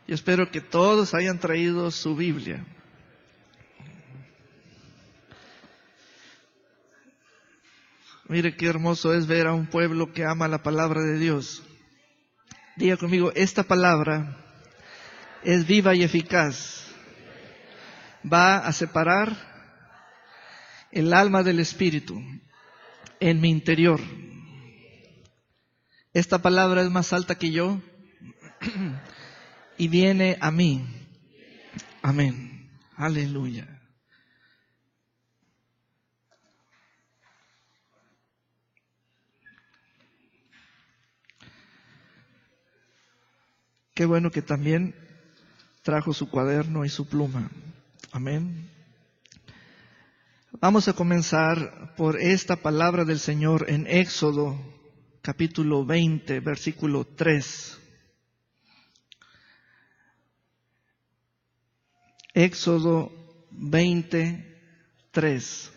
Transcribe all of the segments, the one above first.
Y espero que todos hayan traído su Biblia. Mire qué hermoso es ver a un pueblo que ama la palabra de Dios. Diga conmigo, esta palabra es viva y eficaz. Va a separar el alma del espíritu en mi interior. Esta palabra es más alta que yo y viene a mí. Amén. Aleluya. Qué bueno que también trajo su cuaderno y su pluma. Amén. Vamos a comenzar por esta palabra del Señor en Éxodo, capítulo 20, versículo 3. Éxodo 20, 3.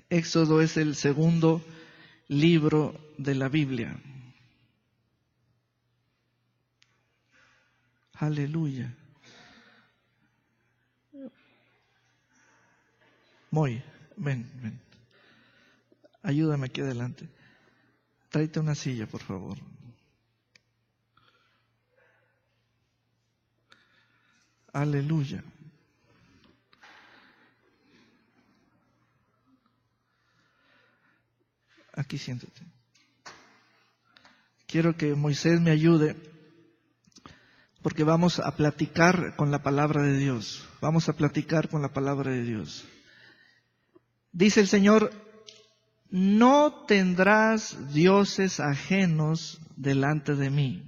Éxodo es el segundo libro de la Biblia. Aleluya. Moy, ven. Ayúdame aquí adelante. Tráete una silla, por favor. Aleluya. Aquí siéntate. Quiero que Moisés me ayude porque vamos a platicar con la palabra de Dios. Vamos a platicar con la palabra de Dios. Dice el Señor, no tendrás dioses ajenos delante de mí.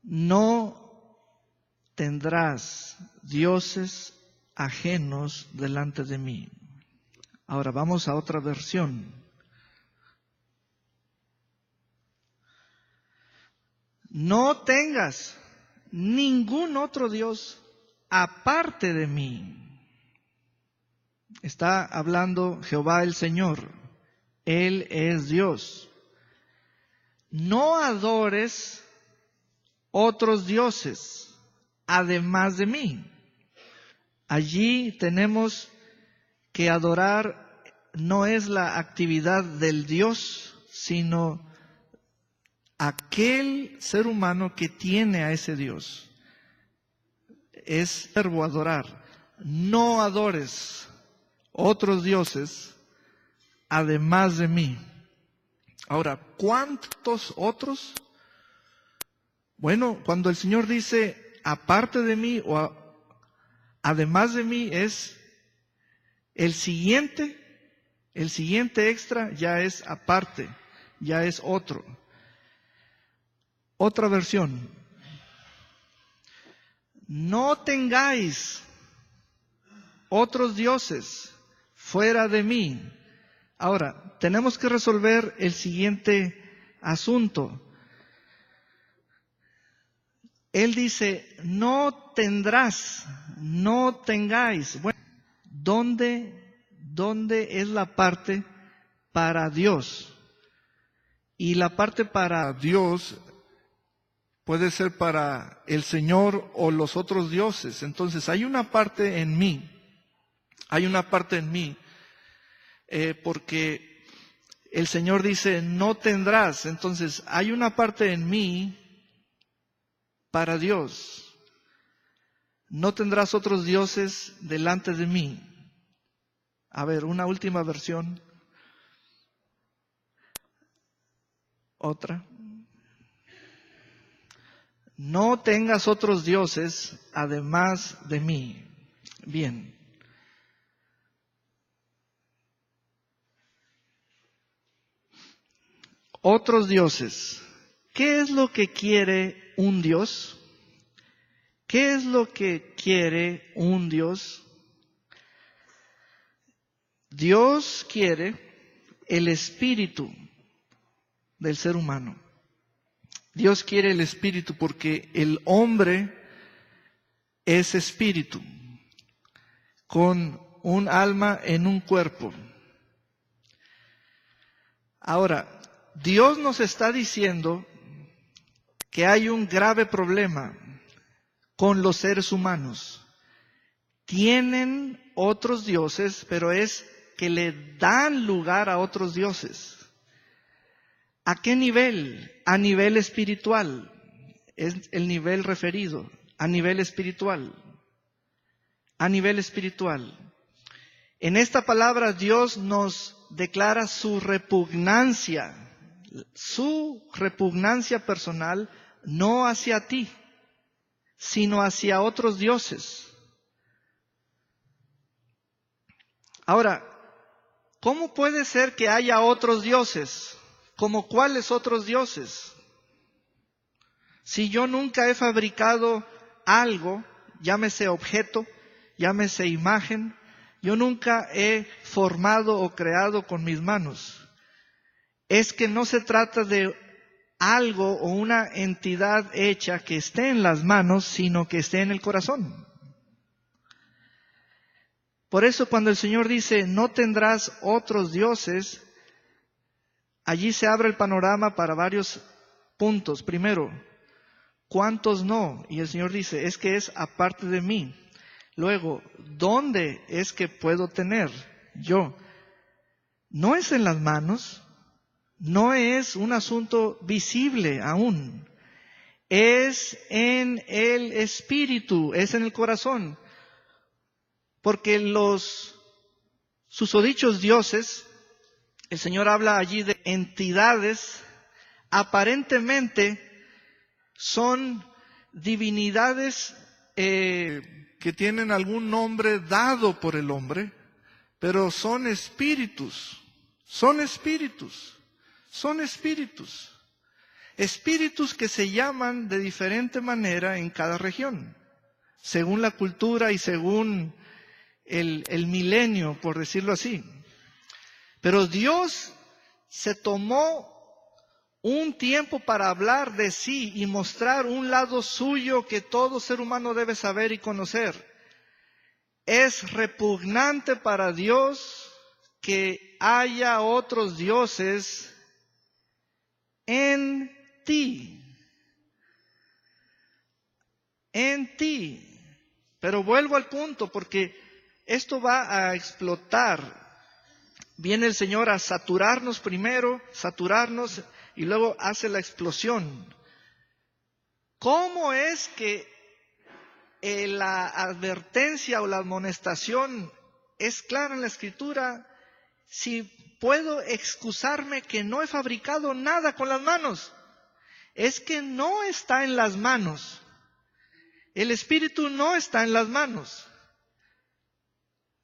No tendrás dioses ajenos delante de mí. Ahora vamos a otra versión. No tengas ningún otro Dios aparte de mí. Está hablando Jehová el Señor. Él es Dios. No adores otros dioses además de mí. Allí tenemos que adorar no es la actividad del Dios, sino aquel ser humano que tiene a ese Dios. Es verbo adorar. No adores otros dioses además de mí. Ahora, ¿cuántos otros? Bueno, cuando el Señor dice aparte de mí o además de mí, es el siguiente extra ya es aparte, ya es otro. Otra versión. No tengáis otros dioses fuera de mí. Ahora, tenemos que resolver el siguiente asunto. Él dice, no tendrás, no tengáis. Bueno, ¿dónde es la parte para Dios? Y la parte para Dios puede ser para el Señor o los otros dioses. Entonces, hay una parte en mí, porque el Señor dice, no tendrás. Entonces, hay una parte en mí para Dios. No tendrás otros dioses delante de mí. A ver, una última versión. Otra. No tengas otros dioses además de mí. Bien. Otros dioses. ¿Qué es lo que quiere un Dios? ¿Qué es lo que quiere un Dios? Dios quiere el espíritu del ser humano. Dios quiere el espíritu porque el hombre es espíritu, con un alma en un cuerpo. Ahora, Dios nos está diciendo que hay un grave problema con los seres humanos. Tienen otros dioses, pero es que le dan lugar a otros dioses. ¿A qué nivel? A nivel espiritual. Es el nivel referido. A nivel espiritual. A nivel espiritual. En esta palabra Dios nos declara su repugnancia personal, no hacia ti, sino hacia otros dioses. Ahora, ¿cómo puede ser que haya otros dioses? ¿Como cuáles otros dioses? Si yo nunca he fabricado algo, llámese objeto, llámese imagen, yo nunca he formado o creado con mis manos. Es que no se trata de algo o una entidad hecha que esté en las manos, sino que esté en el corazón. Por eso cuando el Señor dice, no tendrás otros dioses, allí se abre el panorama para varios puntos. Primero, ¿cuántos no? Y el Señor dice, es que es aparte de mí. Luego, ¿dónde es que puedo tener yo? No es en las manos, no es un asunto visible aún. Es en el espíritu, es en el corazón. Porque los susodichos dioses, el Señor habla allí de entidades, aparentemente son divinidades que tienen algún nombre dado por el hombre, pero son espíritus, son espíritus, son espíritus. Espíritus que se llaman de diferente manera en cada región, según la cultura y según el milenio, por decirlo así. Pero Dios se tomó un tiempo para hablar de sí y mostrar un lado suyo que todo ser humano debe saber y conocer. Es repugnante para Dios que haya otros dioses en ti. En ti. Pero vuelvo al punto porque esto va a explotar. Viene el Señor a saturarnos primero, saturarnos y luego hace la explosión. ¿Cómo es que la advertencia o la amonestación es clara en la Escritura? Si puedo excusarme que no he fabricado nada con las manos, es que no está en las manos. El Espíritu no está en las manos.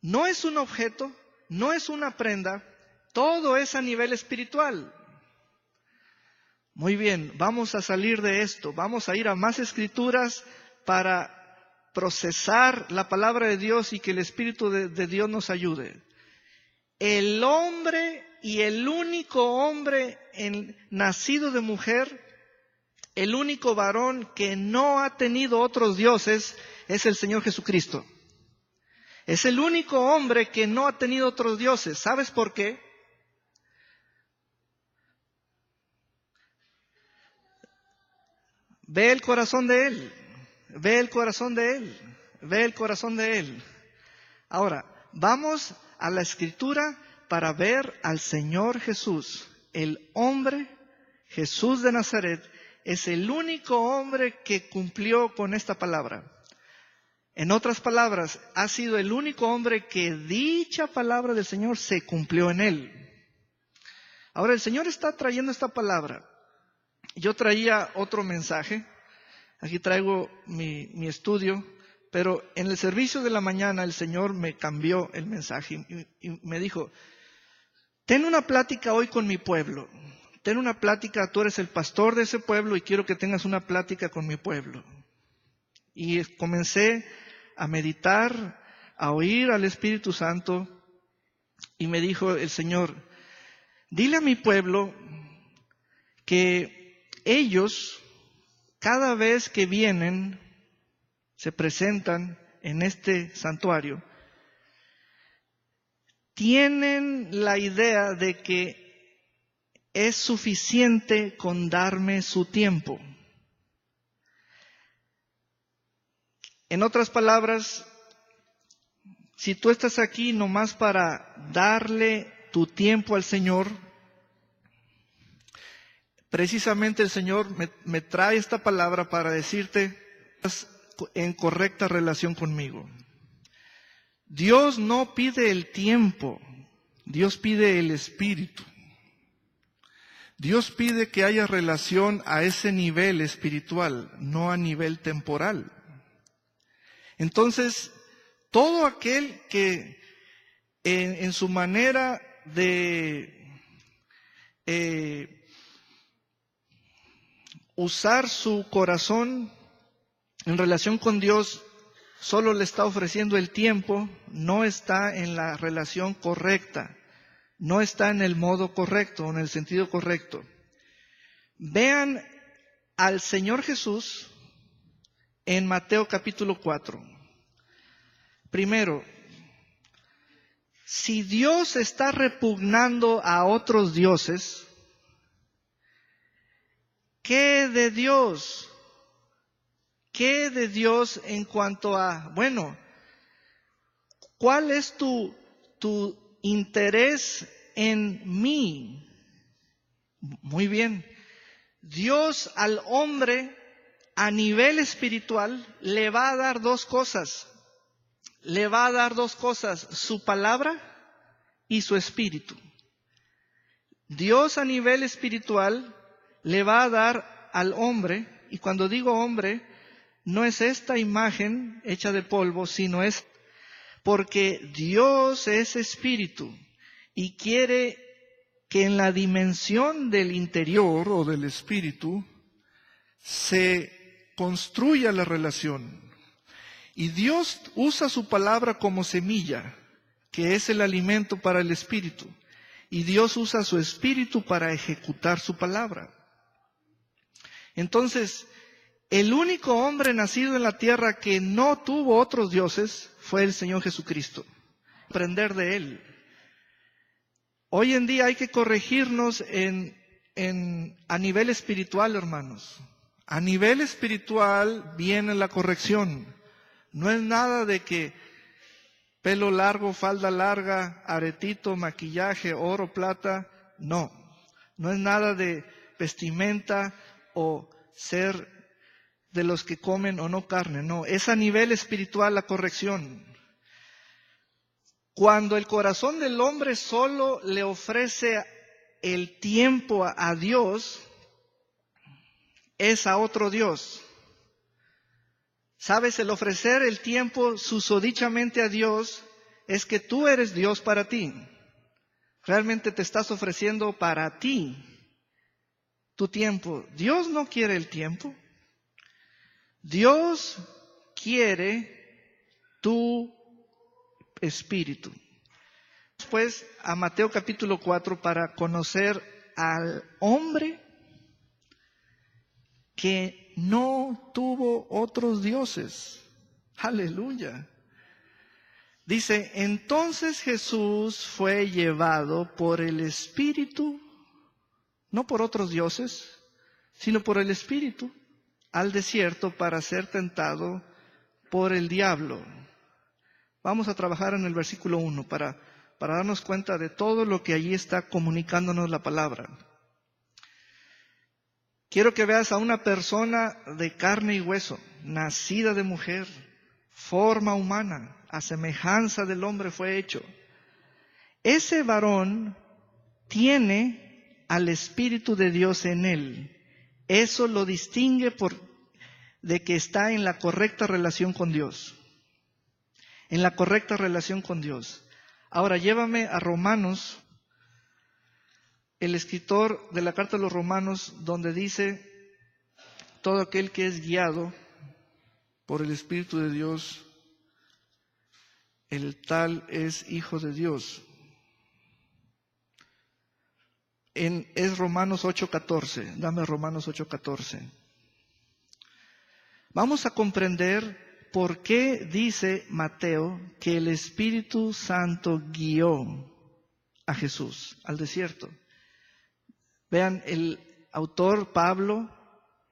No es un objeto, no es una prenda, todo es a nivel espiritual. Muy bien, vamos a salir de esto, vamos a ir a más escrituras para procesar la palabra de Dios y que el Espíritu de Dios nos ayude. El hombre y el único hombre nacido de mujer, el único varón que no ha tenido otros dioses es el Señor Jesucristo. Es el único hombre que no ha tenido otros dioses. ¿Sabes por qué? Ve el corazón de Él. Ve el corazón de Él. Ve el corazón de Él. Ahora, vamos a la Escritura para ver al Señor Jesús. El hombre, Jesús de Nazaret, es el único hombre que cumplió con esta palabra. En otras palabras, ha sido el único hombre que dicha palabra del Señor se cumplió en él. Ahora el Señor está trayendo esta palabra. Yo traía otro mensaje. Aquí traigo mi estudio. Pero en el servicio de la mañana el Señor me cambió el mensaje y me dijo, ten una plática hoy con mi pueblo. Ten una plática, tú eres el pastor de ese pueblo y quiero que tengas una plática con mi pueblo. Y comencé a meditar, a oír al Espíritu Santo, y me dijo el Señor, dile a mi pueblo que ellos, cada vez que vienen, se presentan en este santuario, tienen la idea de que es suficiente con darme su tiempo. En otras palabras, si tú estás aquí nomás para darle tu tiempo al Señor, precisamente el Señor me trae esta palabra para decirte, estás en correcta relación conmigo. Dios no pide el tiempo, Dios pide el espíritu. Dios pide que haya relación a ese nivel espiritual, no a nivel temporal. Entonces, todo aquel que en su manera de usar su corazón en relación con Dios, solo le está ofreciendo el tiempo, no está en la relación correcta, no está en el modo correcto, en el sentido correcto. Vean al Señor Jesús en Mateo capítulo 4. Primero, si Dios está repugnando a otros dioses, ¿qué de Dios? ¿Qué de Dios en cuanto a, bueno, cuál es tu interés en mí? Muy bien. Dios al hombre a nivel espiritual le va a dar dos cosas. Le va a dar dos cosas, su palabra y su espíritu. Dios a nivel espiritual le va a dar al hombre, y cuando digo hombre, no es esta imagen hecha de polvo, sino es porque Dios es espíritu y quiere que en la dimensión del interior o del espíritu se construya la relación. Y Dios usa su palabra como semilla, que es el alimento para el espíritu. Y Dios usa su espíritu para ejecutar su palabra. Entonces, el único hombre nacido en la tierra que no tuvo otros dioses fue el Señor Jesucristo. Aprender de Él. Hoy en día hay que corregirnos a nivel espiritual, hermanos. A nivel espiritual viene la corrección. No es nada de que pelo largo, falda larga, aretito, maquillaje, oro, plata. No. No es nada de vestimenta o ser de los que comen o no carne. No, es a nivel espiritual la corrección. Cuando el corazón del hombre solo le ofrece el tiempo a Dios, es a otro Dios. ¿Sabes? El ofrecer el tiempo susodichamente a Dios es que tú eres Dios para ti. Realmente te estás ofreciendo para ti tu tiempo. Dios no quiere el tiempo. Dios quiere tu espíritu. Después a Mateo capítulo 4 para conocer al hombre que no tuvo otros dioses. Aleluya. Dice, entonces Jesús fue llevado por el Espíritu, no por otros dioses, sino por el Espíritu, al desierto para ser tentado por el diablo. Vamos a trabajar en el versículo 1 para darnos cuenta de todo lo que allí está comunicándonos la palabra. Quiero que veas a una persona de carne y hueso, nacida de mujer, forma humana, a semejanza del hombre fue hecho. Ese varón tiene al Espíritu de Dios en él. Eso lo distingue de que está en la correcta relación con Dios. En la correcta relación con Dios. Ahora llévame a Romanos, el escritor de la carta a los Romanos, donde dice, todo aquel que es guiado por el Espíritu de Dios, el tal es hijo de Dios. Es Romanos 8:14. Dame Romanos 8:14. Vamos a comprender por qué dice Mateo que el Espíritu Santo guió a Jesús al desierto. Vean, el autor Pablo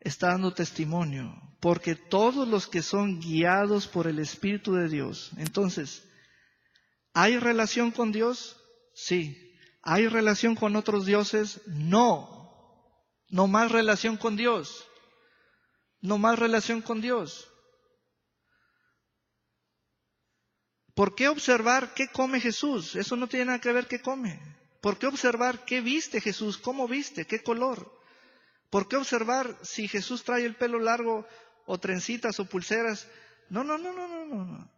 está dando testimonio, porque todos los que son guiados por el Espíritu de Dios. Entonces, ¿hay relación con Dios? Sí. ¿Hay relación con otros dioses? No. No más relación con Dios. No más relación con Dios. ¿Por qué observar qué come Jesús? Eso no tiene nada que ver qué come. ¿Por qué observar qué viste Jesús? ¿Cómo viste? ¿Qué color? ¿Por qué observar si Jesús trae el pelo largo o trencitas o pulseras? No.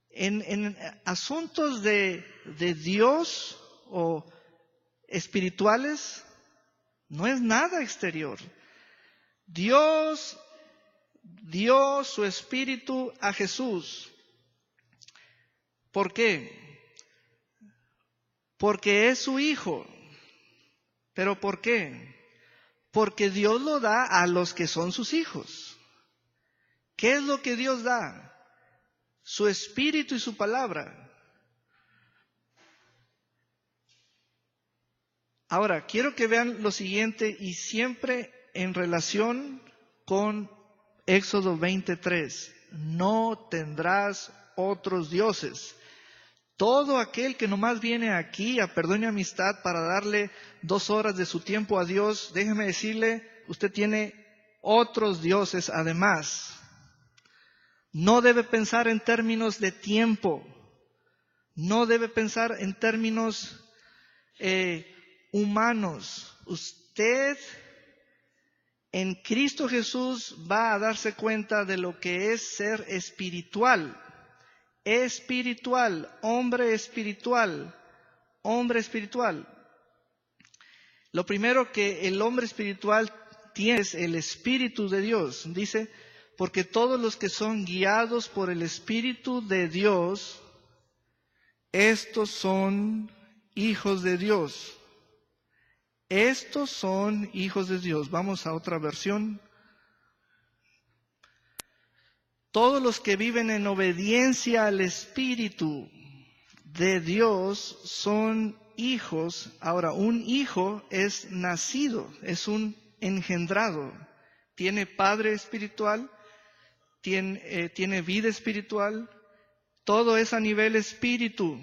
En asuntos de Dios o espirituales, no es nada exterior. Dios dio su espíritu a Jesús. ¿Por qué? Porque es su hijo. ¿Pero por qué? Porque Dios lo da a los que son sus hijos. ¿Qué es lo que Dios da? Su espíritu y su palabra. Ahora, quiero que vean lo siguiente y siempre en relación con Éxodo 23. No tendrás otros dioses. Todo aquel que nomás viene aquí a perdón y amistad para darle 2 horas de su tiempo a Dios, déjeme decirle, usted tiene otros dioses además. No debe pensar en términos de tiempo. No debe pensar en términos humanos. Usted en Cristo Jesús va a darse cuenta de lo que es ser espiritual. Espiritual, hombre espiritual, hombre espiritual. Lo primero que el hombre espiritual tiene es el Espíritu de Dios. Dice, porque todos los que son guiados por el Espíritu de Dios, estos son hijos de Dios. Estos son hijos de Dios. Vamos a otra versión. Todos los que viven en obediencia al Espíritu de Dios son hijos. Ahora, un hijo es nacido, es un engendrado. Tiene padre espiritual, tiene vida espiritual. Todo es a nivel espiritual.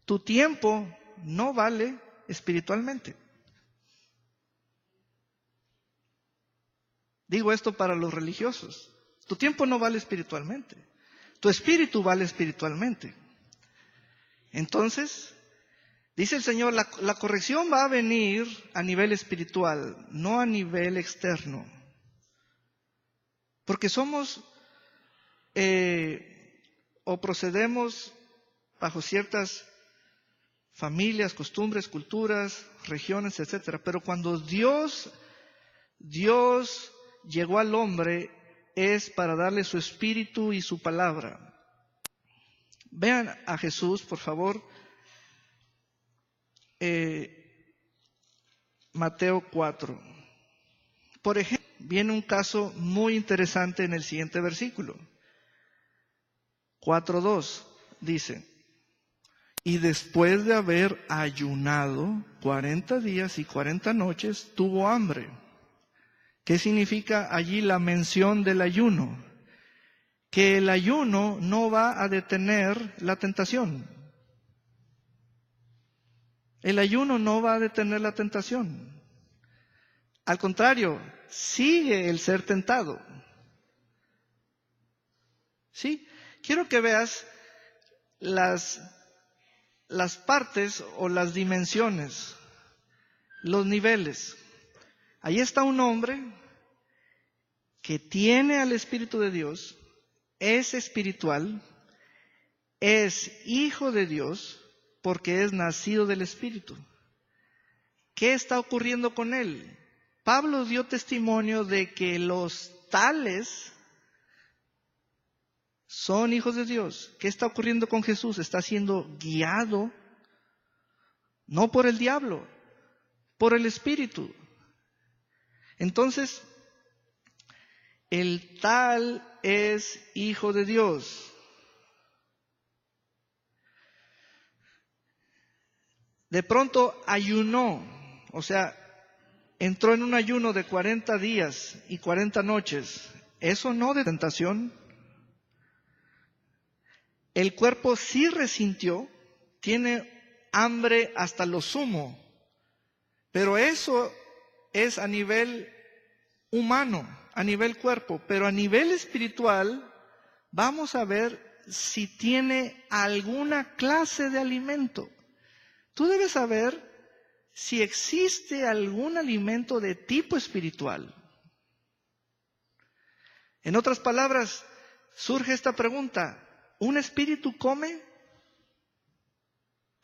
Tu tiempo no vale espiritualmente. Digo esto para los religiosos. Tu tiempo no vale espiritualmente. Tu espíritu vale espiritualmente. Entonces, dice el Señor, la corrección va a venir a nivel espiritual, no a nivel externo. Porque somos o procedemos bajo ciertas familias, costumbres, culturas, regiones, etcétera. Pero cuando Dios llegó al hombre es para darle su espíritu y su palabra. Vean a Jesús, por favor. Mateo 4. Por ejemplo, viene un caso muy interesante en el siguiente versículo. 4:2 dice, y después de haber ayunado 40 días y 40 noches, tuvo hambre. ¿Qué significa allí la mención del ayuno? Que el ayuno no va a detener la tentación. El ayuno no va a detener la tentación. Al contrario, sigue el ser tentado. ¿Sí? Quiero que veas las partes o las dimensiones, los niveles. Ahí está un hombre que tiene al Espíritu de Dios, es espiritual, es hijo de Dios porque es nacido del Espíritu. ¿Qué está ocurriendo con él? Pablo dio testimonio de que los tales son hijos de Dios. ¿Qué está ocurriendo con Jesús? Está siendo guiado no por el diablo, por el Espíritu. Entonces, el tal es hijo de Dios. de pronto ayunó, o sea, entró en un ayuno de 40 días y 40 noches. Eso no de tentación. El cuerpo sí resintió, tiene hambre hasta lo sumo, pero eso es a nivel humano, a nivel cuerpo, pero a nivel espiritual vamos a ver si tiene alguna clase de alimento. Tú debes saber si existe algún alimento de tipo espiritual. En otras palabras, surge esta pregunta: ¿un espíritu come?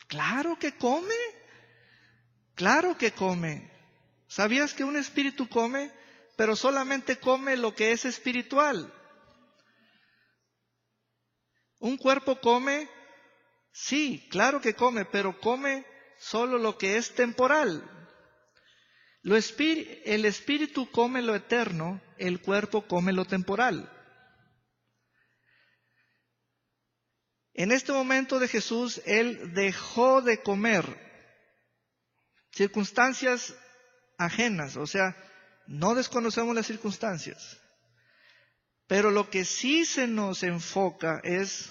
Claro que come, claro que come. ¿Sabías que un espíritu come, pero solamente come lo que es espiritual? ¿Un cuerpo come? Sí, claro que come, pero come solo lo que es temporal. El espíritu come lo eterno, el cuerpo come lo temporal. En este momento de Jesús, Él dejó de comer circunstancias ajenas, o sea, no desconocemos las circunstancias. Pero lo que sí se nos enfoca es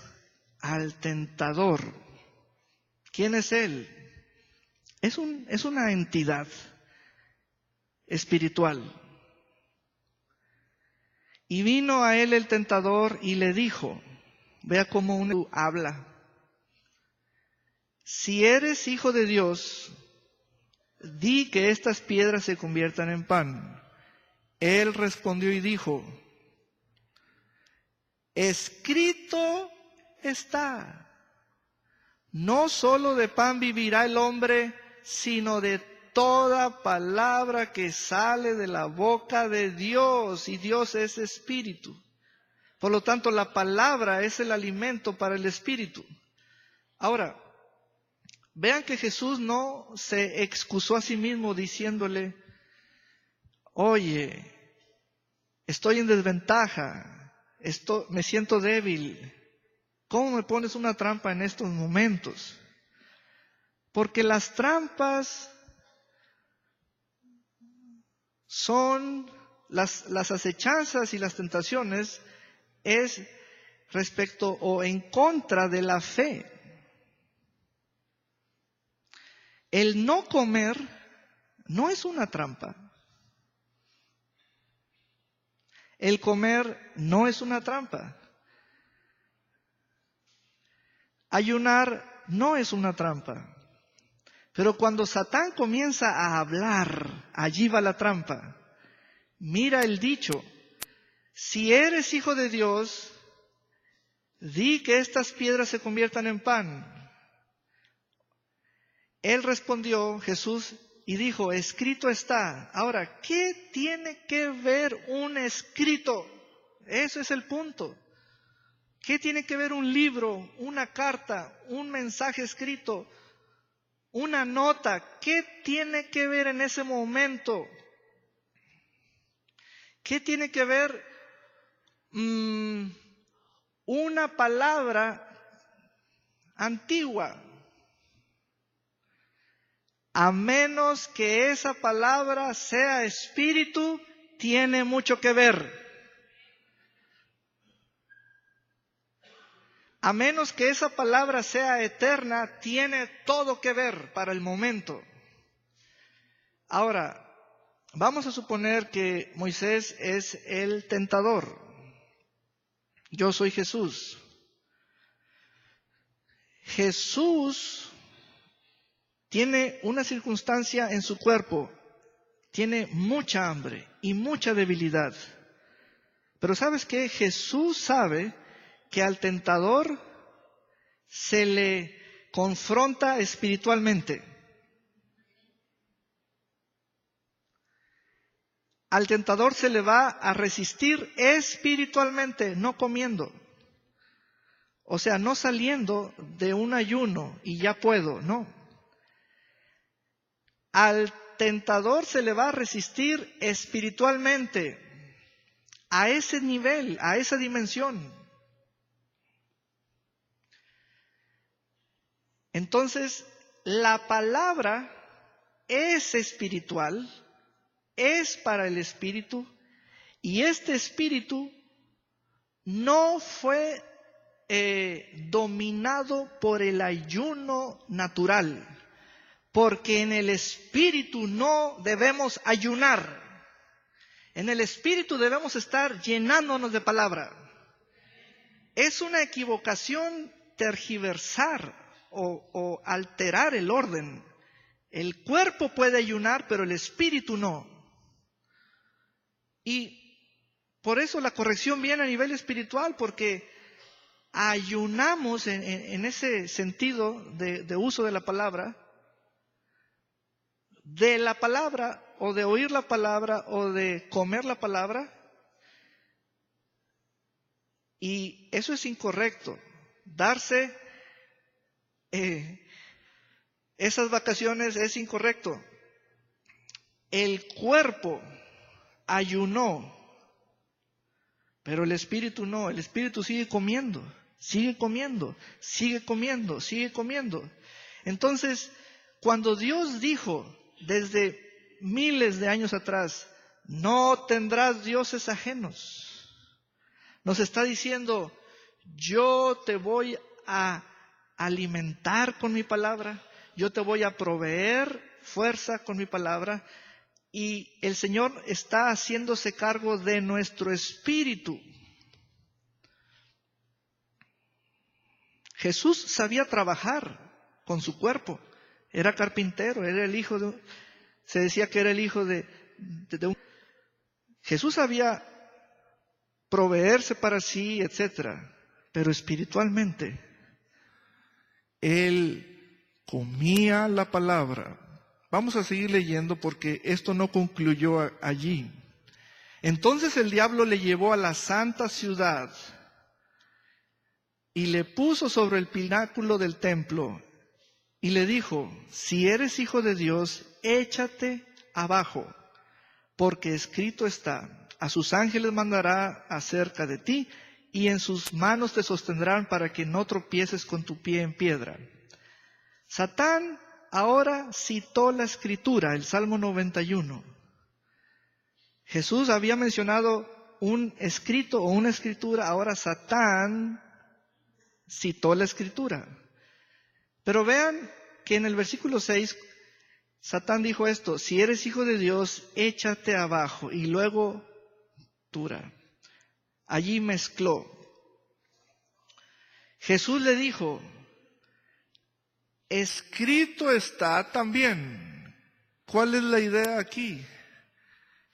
al tentador. ¿Quién es Él? Es una entidad espiritual. Y vino a Él el tentador y le dijo, vea cómo uno habla: si eres hijo de Dios, di que estas piedras se conviertan en pan. Él respondió y dijo, escrito está, no solo de pan vivirá el hombre, sino de toda palabra que sale de la boca de Dios, y Dios es espíritu. Por lo tanto, la palabra es el alimento para el espíritu. Ahora, vean que Jesús no se excusó a sí mismo diciéndole, oye, estoy en desventaja, me siento débil, ¿cómo me pones una trampa en estos momentos? Porque las trampas son las acechanzas y las tentaciones es respecto o en contra de la fe. El no comer no es una trampa. El comer no es una trampa. Ayunar no es una trampa. Pero cuando Satán comienza a hablar, allí va la trampa. Mira el dicho, si eres hijo de Dios, di que estas piedras se conviertan en pan. Él respondió, Jesús, y dijo, escrito está. Ahora, ¿qué tiene que ver un escrito? Ese es el punto. ¿Qué tiene que ver un libro, una carta, un mensaje escrito, una nota? ¿Qué tiene que ver en ese momento? ¿Qué tiene que ver una palabra antigua? A menos que esa palabra sea espíritu, tiene mucho que ver. A menos que esa palabra sea eterna, tiene todo que ver para el momento. Ahora, vamos a suponer que Moisés es el tentador. Yo soy Jesús. Jesús tiene una circunstancia en su cuerpo. Tiene mucha hambre y mucha debilidad. Pero ¿sabes qué? Jesús sabe que al tentador se le confronta espiritualmente. Al tentador se le va a resistir espiritualmente, no comiendo. O sea, no saliendo de un ayuno y ya puedo, no. Al tentador se le va a resistir espiritualmente, a ese nivel, a esa dimensión. Entonces, la palabra es espiritual, es para el espíritu, y este espíritu no fue dominado por el ayuno natural, porque en el espíritu no debemos ayunar. En el espíritu debemos estar llenándonos de palabra. Es una equivocación tergiversar o alterar el orden. El cuerpo puede ayunar, pero el espíritu no. Y por eso la corrección viene a nivel espiritual, porque ayunamos en ese sentido de uso de la palabra, o de oír la palabra, o de comer la palabra, y eso es incorrecto. Darse esas vacaciones es incorrecto. El cuerpo ayunó, pero el espíritu no. El espíritu sigue comiendo, sigue comiendo, sigue comiendo, sigue comiendo. Entonces, cuando Dios dijo desde miles de años atrás, no tendrás dioses ajenos, nos está diciendo, yo te voy a alimentar con mi palabra, yo te voy a proveer fuerza con mi palabra, y el Señor está haciéndose cargo de nuestro espíritu. Jesús sabía trabajar con su cuerpo, era carpintero, era el hijo de, se decía que era el hijo de un. Jesús sabía proveerse para sí, etcétera, pero espiritualmente Él comía la palabra. Vamos a seguir leyendo porque esto no concluyó allí. Entonces el diablo le llevó a la santa ciudad y le puso sobre el pináculo del templo y le dijo, si eres hijo de Dios, échate abajo, porque escrito está, a sus ángeles mandará acerca de ti y en sus manos te sostendrán para que no tropieces con tu pie en piedra. Satán ahora citó la escritura, el Salmo 91. Jesús había mencionado un escrito o una escritura, ahora Satán citó la escritura. Pero vean que en el versículo 6, Satán dijo esto, si eres hijo de Dios, échate abajo. Y luego, allí mezcló. Jesús le dijo, escrito está también. ¿Cuál es la idea aquí?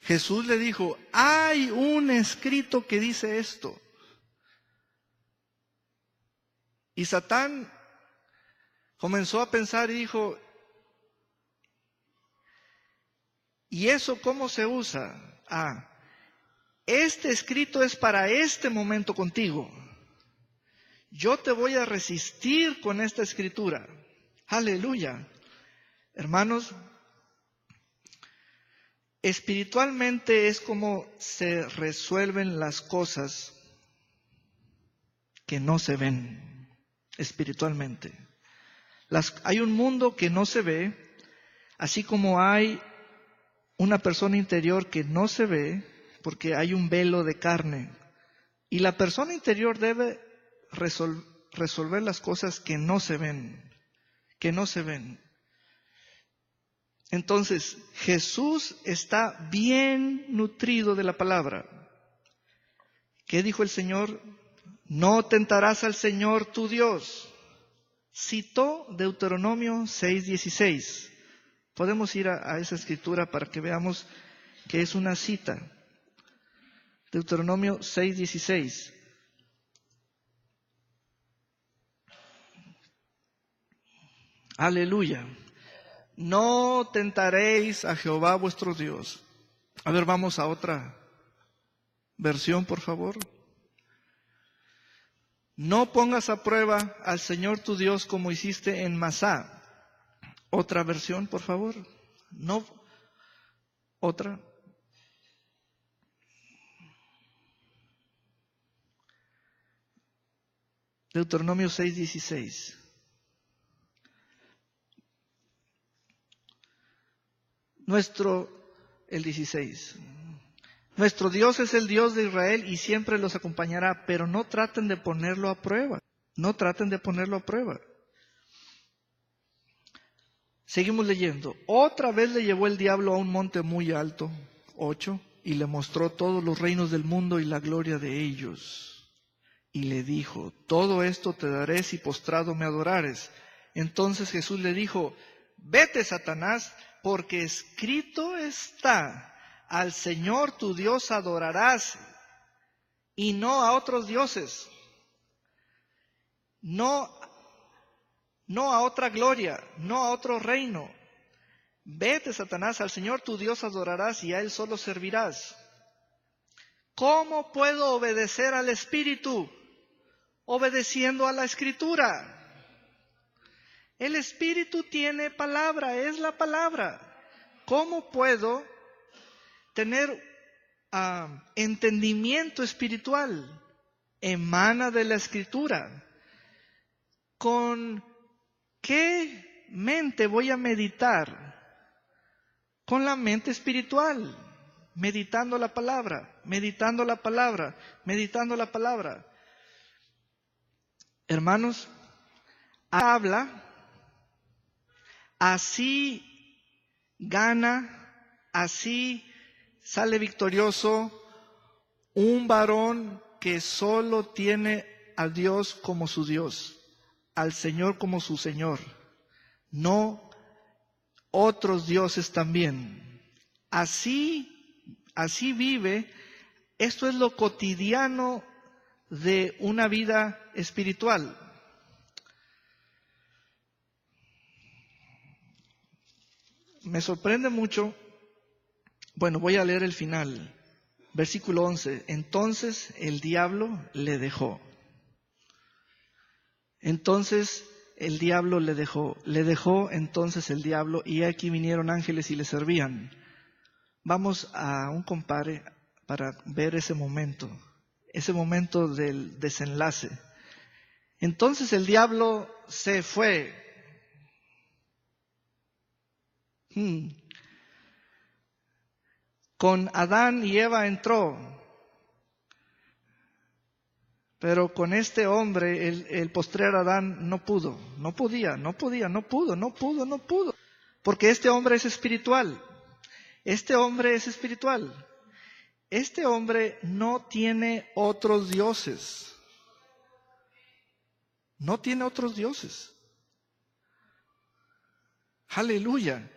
Jesús le dijo, hay un escrito que dice esto. Y Satán comenzó a pensar y dijo, ¿y eso cómo se usa? Este escrito es para este momento contigo. Yo te voy a resistir con esta escritura. Aleluya. Hermanos, espiritualmente es como se resuelven las cosas que no se ven espiritualmente. Hay un mundo que no se ve, así como hay una persona interior que no se ve, porque hay un velo de carne. Y la persona interior debe resolver las cosas que no se ven, que no se ven. Entonces, Jesús está bien nutrido de la palabra. ¿Qué dijo el Señor? No tentarás al Señor tu Dios. Citó Deuteronomio 6:16. Podemos ir a esa escritura para que veamos que es una cita. Deuteronomio 6:16. Aleluya. No tentaréis a Jehová vuestro Dios. A ver, vamos a otra versión, por favor. No pongas a prueba al Señor tu Dios como hiciste en Masá. Otra versión, por favor. No, otra. Deuteronomio 6:16. El 16. Nuestro Dios es el Dios de Israel y siempre los acompañará, pero no traten de ponerlo a prueba. No traten de ponerlo a prueba. Seguimos leyendo. Otra vez le llevó el diablo a un monte muy alto, 8, y le mostró todos los reinos del mundo y la gloria de ellos. Y le dijo, todo esto te daré si postrado me adorares. Entonces Jesús le dijo, vete, Satanás, porque escrito está, al Señor tu Dios adorarás, y no a otros dioses, no a otra gloria, no a otro reino. Vete, Satanás, al Señor tu Dios adorarás y a Él solo servirás. ¿Cómo puedo obedecer al Espíritu? Obedeciendo a la Escritura. El Espíritu tiene palabra, es la palabra. ¿Cómo puedo tener entendimiento espiritual? Emana de la Escritura. ¿Con qué mente voy a meditar? Con la mente espiritual, meditando la palabra, meditando la palabra, meditando la palabra. Hermanos, habla, así gana, así sale victorioso un varón que solo tiene a Dios como su Dios, al Señor como su Señor, no otros dioses también. Así vive. Esto es lo cotidiano de una vida espiritual. Me sorprende mucho. Bueno, voy a leer el final. Versículo 11. Entonces el diablo le dejó. Entonces el diablo le dejó entonces el diablo, y aquí vinieron ángeles y le servían. Vamos a un compare para ver ese momento del desenlace. Entonces el diablo se fue. Con Adán y Eva entró. Pero con este hombre, el postrer Adán, no pudo. Porque este hombre es espiritual. Este hombre no tiene otros dioses. Aleluya.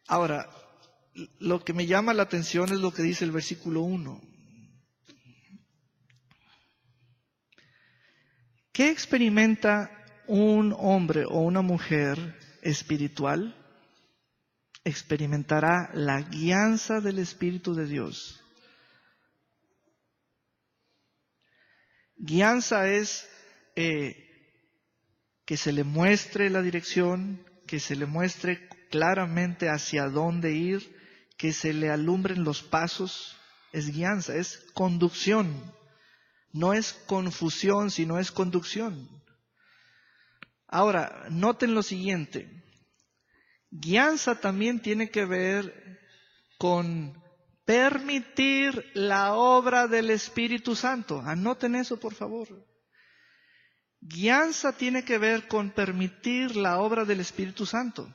Ahora, lo que me llama la atención es lo que dice el versículo 1. ¿Qué experimenta un hombre o una mujer espiritual? Experimentará la guianza del Espíritu de Dios. Guianza es que se le muestre la dirección, que se le muestre claramente hacia dónde ir, que se le alumbren los pasos. Es guianza, es conducción. No es confusión, sino es conducción. Ahora, noten lo siguiente. Guianza también tiene que ver con permitir la obra del Espíritu Santo. Anoten eso, por favor. Guianza tiene que ver con permitir la obra del Espíritu Santo.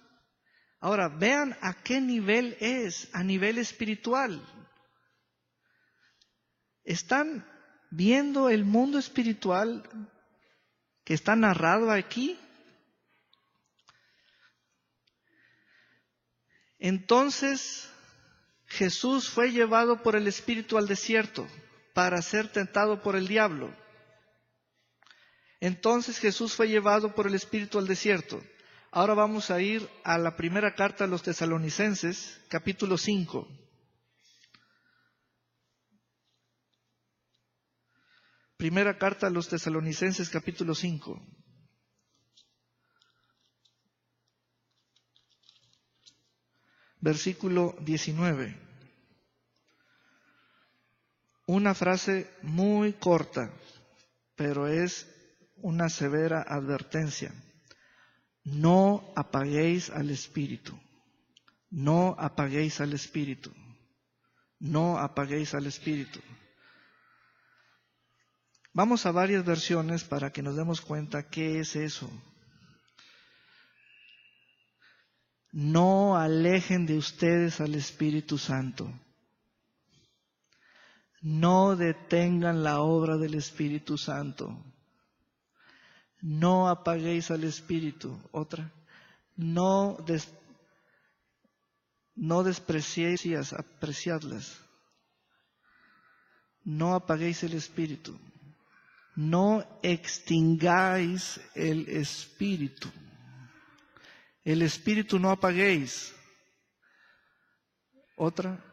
Ahora, vean a qué nivel es, a nivel espiritual. ¿Están viendo el mundo espiritual que está narrado aquí? Entonces Jesús fue llevado por el Espíritu al desierto para ser tentado por el diablo. Entonces Jesús fue llevado por el Espíritu al desierto. Ahora vamos a ir a la primera carta a los Tesalonicenses, capítulo 5. Primera carta a los Tesalonicenses, capítulo 5. Versículo 19. Una frase muy corta, pero es una severa advertencia. No apaguéis al Espíritu. No apaguéis al Espíritu. No apaguéis al Espíritu. Vamos a varias versiones para que nos demos cuenta qué es eso. No alejen de ustedes al Espíritu Santo. No detengan la obra del Espíritu Santo. No apaguéis al Espíritu. Otra. No despreciéis, apreciadlas. No apaguéis el Espíritu. No extingáis el Espíritu. El Espíritu no apaguéis. Otra.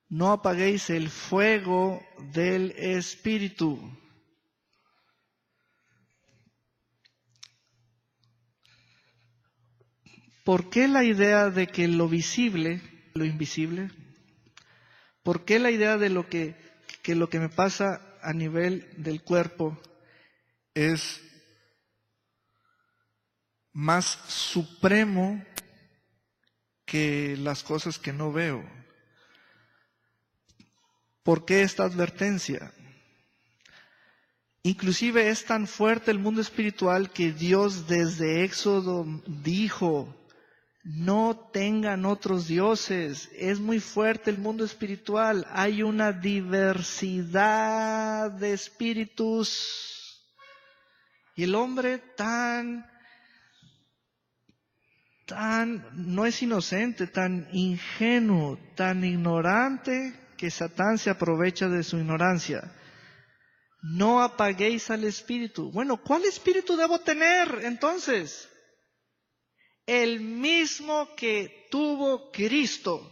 No apaguéis el fuego del Espíritu. ¿Por qué la idea de que lo visible, lo invisible? ¿Por qué la idea de lo que me pasa a nivel del cuerpo es más supremo que las cosas que no veo? ¿Por qué esta advertencia? Inclusive es tan fuerte el mundo espiritual que Dios desde Éxodo dijo: no tengan otros dioses. Es muy fuerte el mundo espiritual. Hay una diversidad de espíritus. Y el hombre no es inocente, tan ingenuo, tan ignorante, que Satán se aprovecha de su ignorancia. No apaguéis al Espíritu. Bueno, ¿cuál espíritu debo tener entonces? El mismo que tuvo Cristo.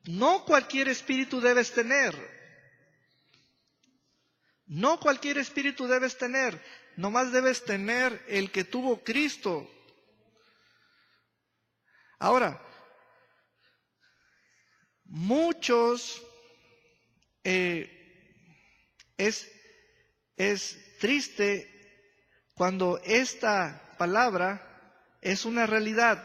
No cualquier espíritu debes tener. No cualquier espíritu debes tener. Nomás debes tener el que tuvo Cristo. Ahora, muchos es triste cuando esta palabra es una realidad.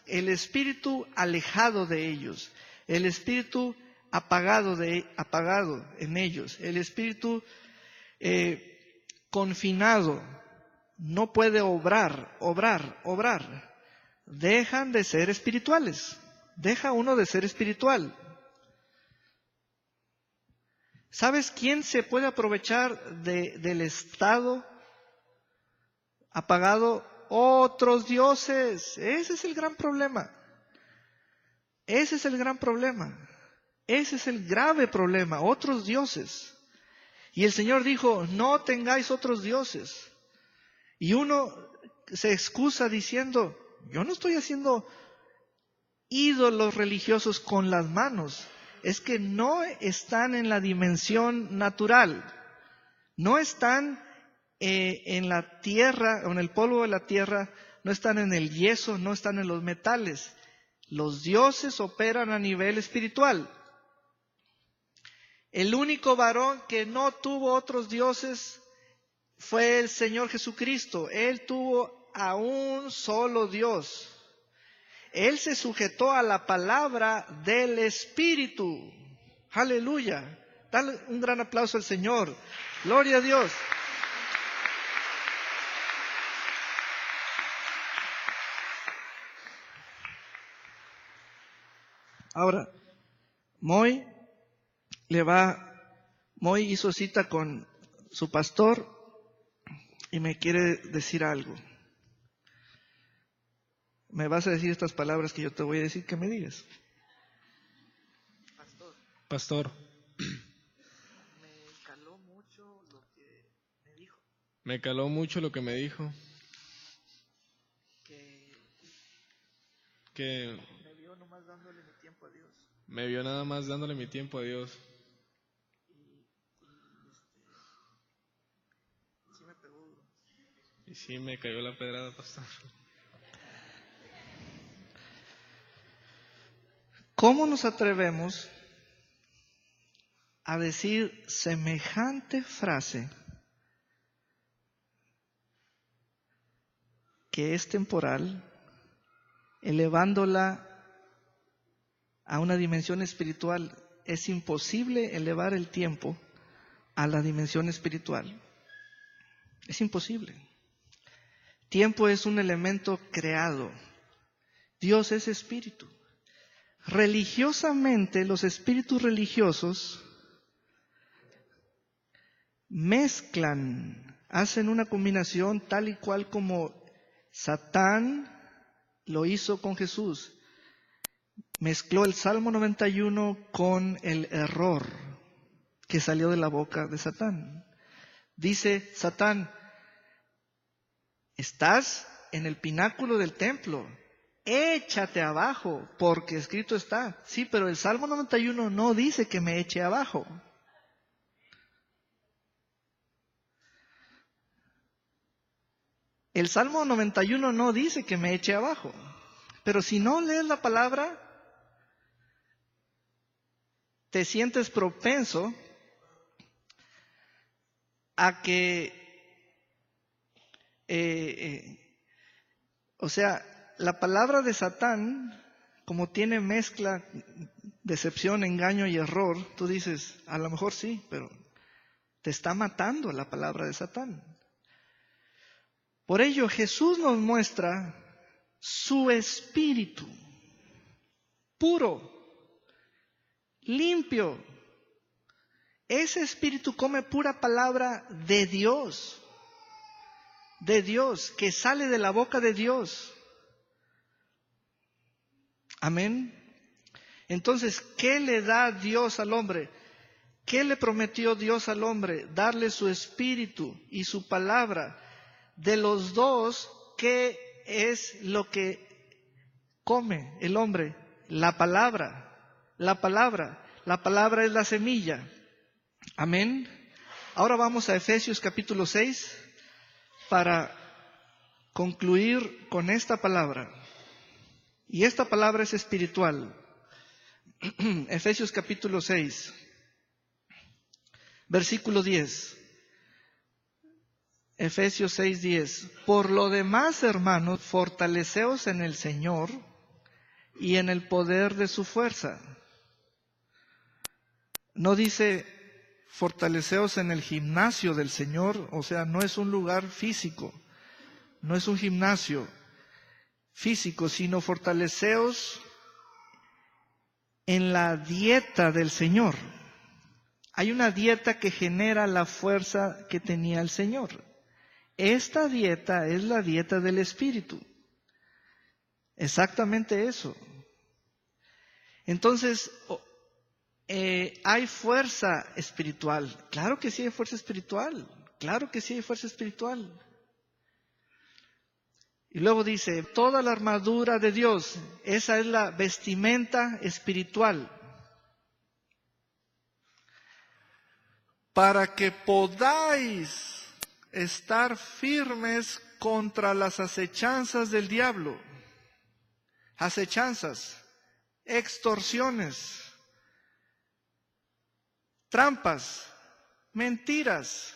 El espíritu alejado de ellos, el espíritu apagado en ellos, el espíritu confinado, no puede obrar. Dejan de ser espirituales. Deja uno de ser espiritual. ¿Sabes quién se puede aprovechar del estado apagado? Otros dioses. Ese es el gran problema. Ese es el gran problema. Ese es el grave problema. Otros dioses. Y el Señor dijo: no tengáis otros dioses. Y uno se excusa diciendo: yo no estoy haciendo ídolos religiosos con las manos. Es que no están en la dimensión natural. No están en la tierra, o en el polvo de la tierra. No están en el yeso, no están en los metales. Los dioses operan a nivel espiritual. El único varón que no tuvo otros dioses fue el Señor Jesucristo. Él tuvo a un solo Dios. Él se sujetó a la palabra del Espíritu. Aleluya. Dale un gran aplauso al Señor. Gloria a Dios. Ahora, Moy hizo cita con su pastor y me quiere decir algo. Me vas a decir estas palabras que yo te voy a decir que me digas. Pastor. Me caló mucho lo que me dijo. Me caló mucho lo que me dijo. Que me vio nomás dándole mi tiempo a Dios. Me vio nada más dándole mi tiempo a Dios. Sí me pegó duro. Y sí me cayó la pedrada, pastor. ¿Cómo nos atrevemos a decir semejante frase que es temporal, elevándola a una dimensión espiritual. Es imposible elevar el tiempo a la dimensión espiritual. Es imposible. Tiempo es un elemento creado. Dios es espíritu. Religiosamente, los espíritus religiosos mezclan, hacen una combinación tal y cual como Satán lo hizo con Jesús. Mezcló el Salmo 91 con el error que salió de la boca de Satán. Dice Satán: estás en el pináculo del templo, échate abajo, porque escrito está. Sí, pero el Salmo 91 no dice que me eche abajo. El Salmo 91 no dice que me eche abajo. Pero si no lees la palabra, te sientes propenso a que, la palabra de Satán, como tiene mezcla, decepción, engaño y error, tú dices, a lo mejor sí, pero te está matando la palabra de Satán. Por ello, Jesús nos muestra su espíritu puro, limpio. Ese espíritu come pura palabra de Dios, que sale de la boca de Dios. Amén. Entonces, ¿qué le da Dios al hombre? ¿Qué le prometió Dios al hombre? Darle su espíritu y su palabra. De los dos, ¿qué es lo que come el hombre? La palabra. La palabra es la semilla. Amén. Ahora vamos a Efesios capítulo 6 para concluir con esta palabra. Y esta palabra es espiritual. Efesios capítulo 6, versículo 10. Efesios 6:10. Por lo demás, hermanos, fortaleceos en el Señor y en el poder de su fuerza. No dice fortaleceos en el gimnasio del Señor, o sea, no es un lugar físico, no es un gimnasio físico, sino fortaleceos en la dieta del Señor. Hay una dieta que genera la fuerza que tenía el Señor. Esta dieta es la dieta del Espíritu. Exactamente eso. Entonces, ¿hay fuerza espiritual? Claro que sí hay fuerza espiritual. Claro que sí hay fuerza espiritual. Y luego dice, toda la armadura de Dios, esa es la vestimenta espiritual. Para que podáis estar firmes contra las acechanzas del diablo. Acechanzas, extorsiones, trampas, mentiras.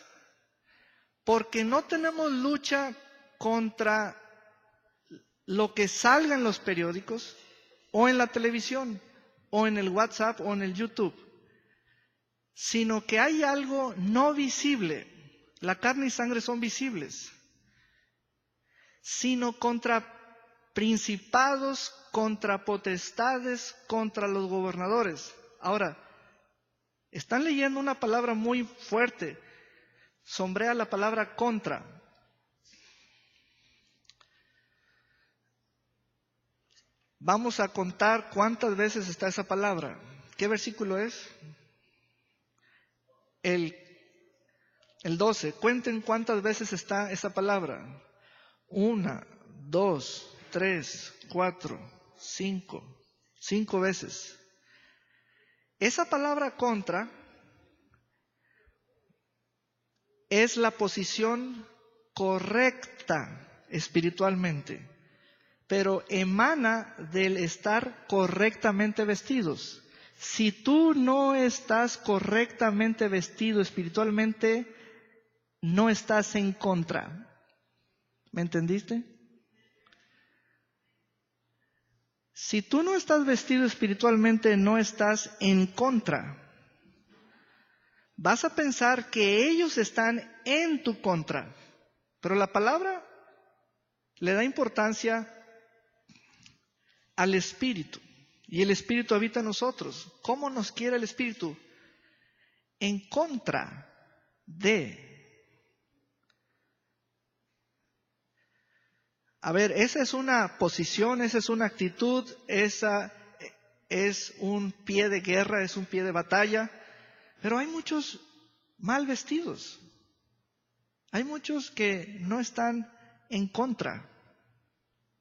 Porque no tenemos lucha contra lo que salga en los periódicos, o en la televisión, o en el WhatsApp, o en el YouTube, sino que hay algo no visible. La carne y sangre son visibles, sino contra principados, contra potestades, contra los gobernadores. Ahora, están leyendo una palabra muy fuerte, sombrea la palabra contra. Vamos a contar cuántas veces está esa palabra. ¿Qué versículo es? El 12. Cuenten cuántas veces está esa palabra. 1, 2, 3, 4, 5. 5 veces. Esa palabra contra es la posición correcta espiritualmente, pero emana del estar correctamente vestidos. Si tú no estás correctamente vestido espiritualmente, no estás en contra. ¿Me entendiste? Si tú no estás vestido espiritualmente, no estás en contra. Vas a pensar que ellos están en tu contra. Pero la palabra le da importancia al Espíritu. Y el Espíritu habita en nosotros. ¿Cómo nos quiere el Espíritu? En contra de. A ver, esa es una posición, esa es una actitud, esa es un pie de guerra, es un pie de batalla. Pero hay muchos mal vestidos. Hay muchos que no están en contra.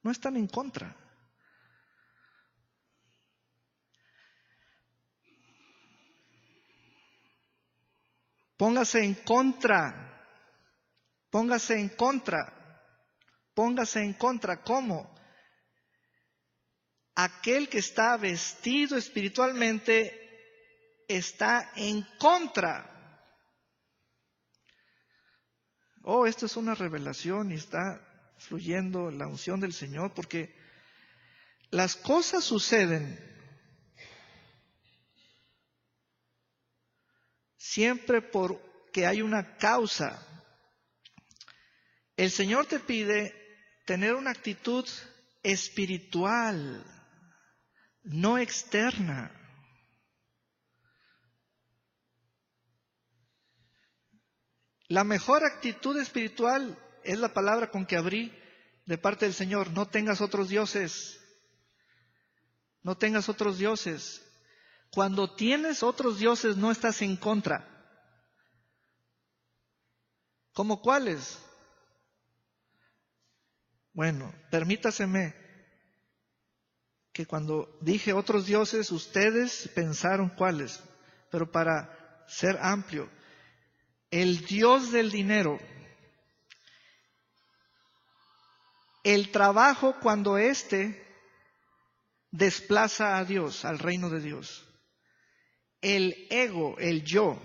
No están en contra. Póngase en contra. Póngase en contra. Póngase en contra. ¿Cómo? Aquel que está vestido espiritualmente está en contra. Oh, esto es una revelación y está fluyendo la unción del Señor, porque las cosas suceden siempre porque hay una causa. El Señor te pide tener una actitud espiritual, no externa. La mejor actitud espiritual es la palabra con que abrí de parte del Señor. No tengas otros dioses. No tengas otros dioses. Cuando tienes otros dioses no estás en contra. ¿Cómo cuáles? Bueno, permítaseme que cuando dije otros dioses, ustedes pensaron cuáles, pero para ser amplio, el Dios del dinero, el trabajo cuando éste desplaza a Dios, al reino de Dios, el ego, el yo.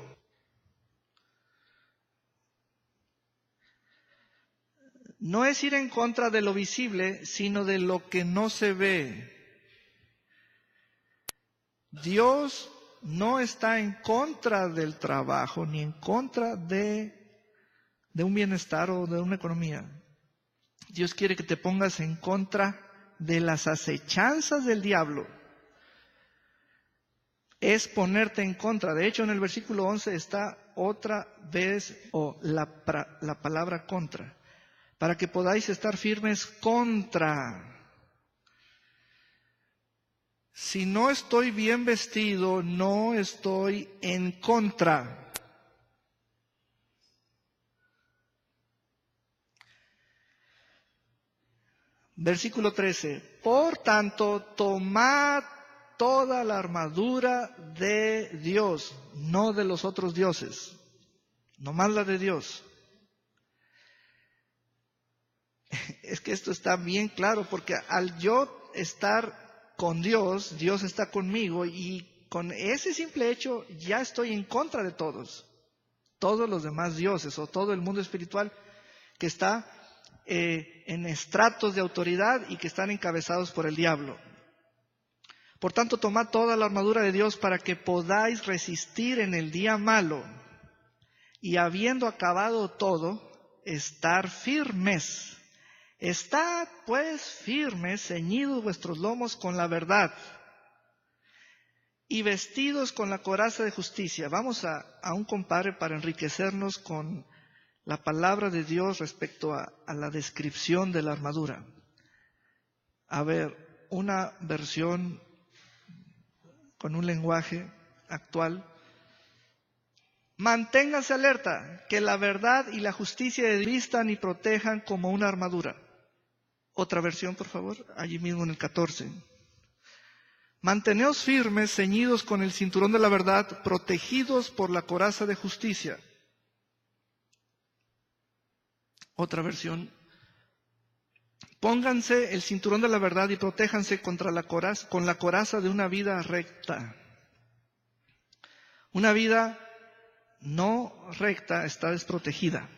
No es ir en contra de lo visible, sino de lo que no se ve. Dios no está en contra del trabajo, ni en contra de un bienestar o de una economía. Dios quiere que te pongas en contra de las acechanzas del diablo. Es ponerte en contra. De hecho, en el versículo 11 está otra vez la palabra contra. Para que podáis estar firmes contra. Si no estoy bien vestido, no estoy en contra. Versículo 13. Por tanto, tomad toda la armadura de Dios, no de los otros dioses, nomás la de Dios. Es que esto está bien claro, porque al yo estar con Dios, Dios está conmigo, y con ese simple hecho ya estoy en contra de todos los demás dioses o todo el mundo espiritual que está en estratos de autoridad y que están encabezados por el diablo. Por tanto, tomad toda la armadura de Dios para que podáis resistir en el día malo, y habiendo acabado todo, estar firmes. Estad pues firmes, ceñidos vuestros lomos con la verdad y vestidos con la coraza de justicia. Vamos a un compare para enriquecernos con la palabra de Dios respecto a la descripción de la armadura. A ver, una versión con un lenguaje actual. Manténganse alerta, que la verdad y la justicia vistan y protejan como una armadura. Otra versión, por favor, allí mismo en el 14. Manteneos firmes, ceñidos con el cinturón de la verdad, protegidos por la coraza de justicia. Otra versión. Pónganse el cinturón de la verdad y protéjanse con la coraza de una vida recta. Una vida no recta está desprotegida.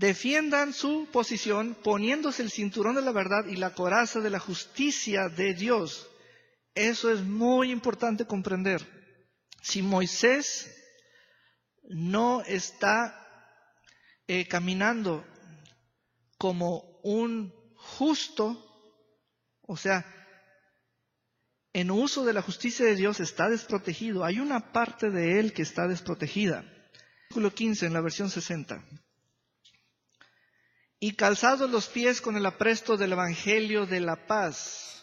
Defiendan su posición poniéndose el cinturón de la verdad y la coraza de la justicia de Dios. Eso es muy importante comprender. Si Moisés no está caminando como un justo, o sea, en uso de la justicia de Dios, está desprotegido. Hay una parte de él que está desprotegida. Versículo 15 en la versión 60. Y calzados los pies con el apresto del evangelio de la paz.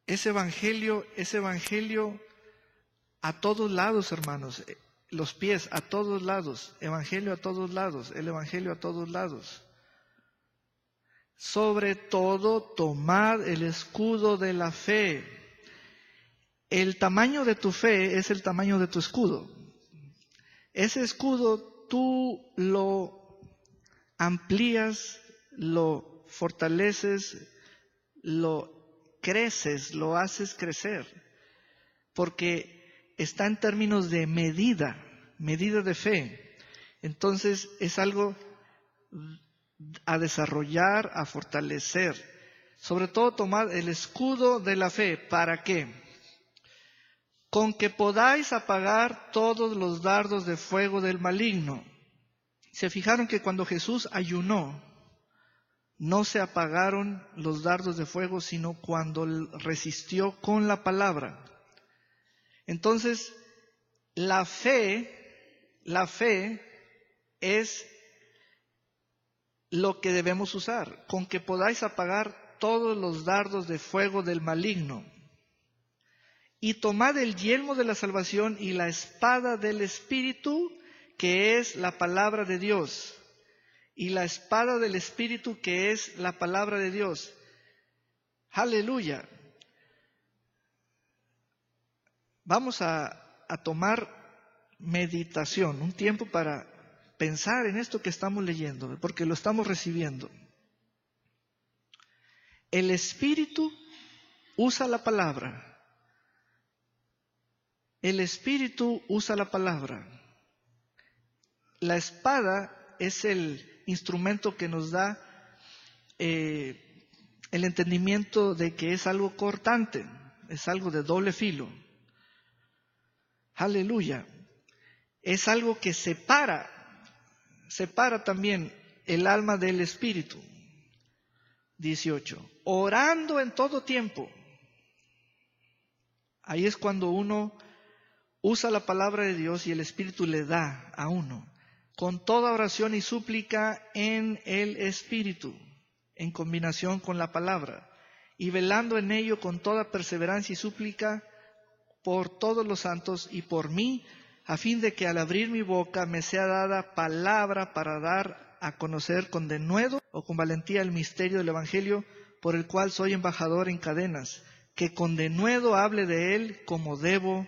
Ese evangelio a todos lados, hermanos. Los pies a todos lados. Evangelio a todos lados. El evangelio a todos lados. Sobre todo, tomad el escudo de la fe. El tamaño de tu fe es el tamaño de tu escudo. Ese escudo tú lo amplías, lo fortaleces, lo creces, lo haces crecer, porque está en términos de medida de fe. Entonces es algo a desarrollar, a fortalecer. Sobre todo tomad el escudo de la fe. ¿Para qué? Con que podáis apagar todos los dardos de fuego del maligno. Se fijaron que cuando Jesús ayunó, no se apagaron los dardos de fuego, sino cuando resistió con la palabra. Entonces, la fe es lo que debemos usar, con que podáis apagar todos los dardos de fuego del maligno. Y tomad el yelmo de la salvación y la espada del Espíritu, que es la palabra de Dios. Y la espada del Espíritu, que es la palabra de Dios. Aleluya. Vamos a tomar meditación, un tiempo para pensar en esto que estamos leyendo, porque lo estamos recibiendo. El Espíritu usa la palabra. El Espíritu usa la palabra. La espada es el instrumento que nos da el entendimiento de que es algo cortante, es algo de doble filo. Aleluya. Es algo que separa también el alma del espíritu. 18. Orando en todo tiempo. Ahí es cuando uno usa la palabra de Dios y el Espíritu le da a uno. Con toda oración y súplica en el Espíritu, en combinación con la palabra. Y velando en ello con toda perseverancia y súplica por todos los santos y por mí, a fin de que al abrir mi boca me sea dada palabra para dar a conocer con denuedo o con valentía el misterio del Evangelio, por el cual soy embajador en cadenas, que con denuedo hable de él como debo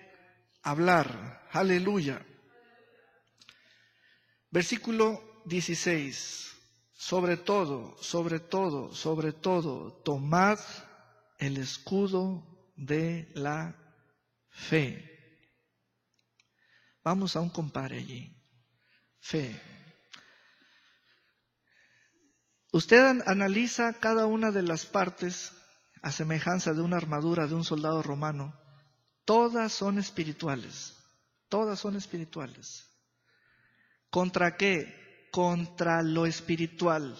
hablar. Aleluya. Versículo 16. Sobre todo, tomad el escudo de la fe. Vamos a un compare allí. Fe. Usted analiza cada una de las partes a semejanza de una armadura de un soldado romano. Todas son espirituales. Todas son espirituales. ¿Contra qué? Contra lo espiritual.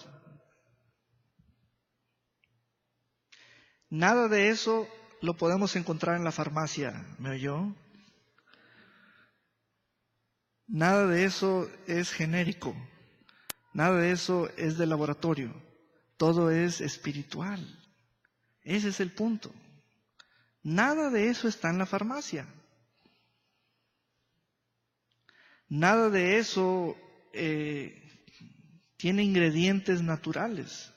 Nada de eso lo podemos encontrar en la farmacia, ¿me oyó? Nada de eso es genérico. Nada de eso es de laboratorio. Todo es espiritual. Ese es el punto. Nada de eso está en la farmacia. Nada de eso tiene ingredientes naturales.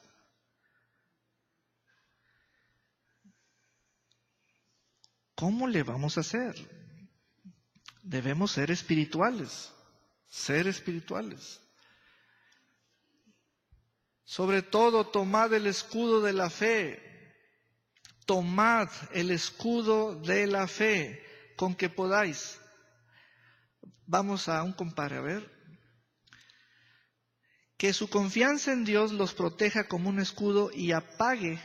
¿Cómo le vamos a hacer? Debemos ser espirituales. Ser espirituales. Sobre todo, tomad el escudo de la fe. Tomad el escudo de la fe con que podáis. Vamos a un compare, a ver. que su confianza en Dios los proteja como un escudo y apague